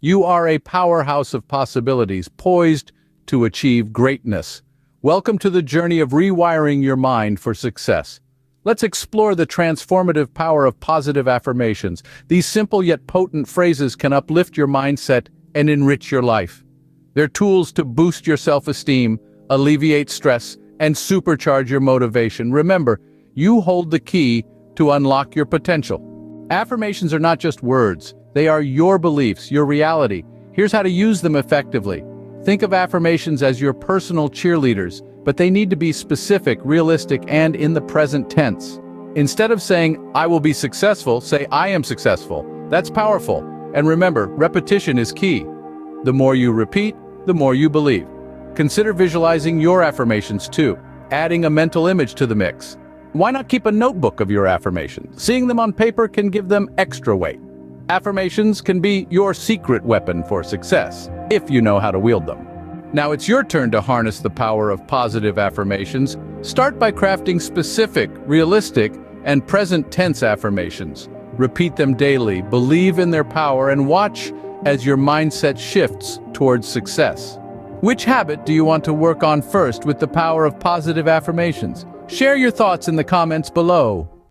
You are a powerhouse of possibilities, poised to achieve greatness. Welcome to the journey of rewiring your mind for success. Let's explore the transformative power of positive affirmations. These simple yet potent phrases can uplift your mindset and enrich your life. They're tools to boost your self-esteem, alleviate stress, and supercharge your motivation. Remember, you hold the key to unlock your potential. Affirmations are not just words. They are your beliefs, your reality. Here's how to use them effectively. Think of affirmations as your personal cheerleaders, but they need to be specific, realistic, and in the present tense. Instead of saying, "I will be successful," say, "I am successful." That's powerful. And remember, repetition is key. The more you repeat, the more you believe. Consider visualizing your affirmations too, adding a mental image to the mix. Why not keep a notebook of your affirmations? Seeing them on paper can give them extra weight. Affirmations can be your secret weapon for success, if you know how to wield them. Now it's your turn to harness the power of positive affirmations. Start by crafting specific, realistic, and present tense affirmations. Repeat them daily, believe in their power, and watch as your mindset shifts towards success. Which habit do you want to work on first with the power of positive affirmations? Share your thoughts in the comments below.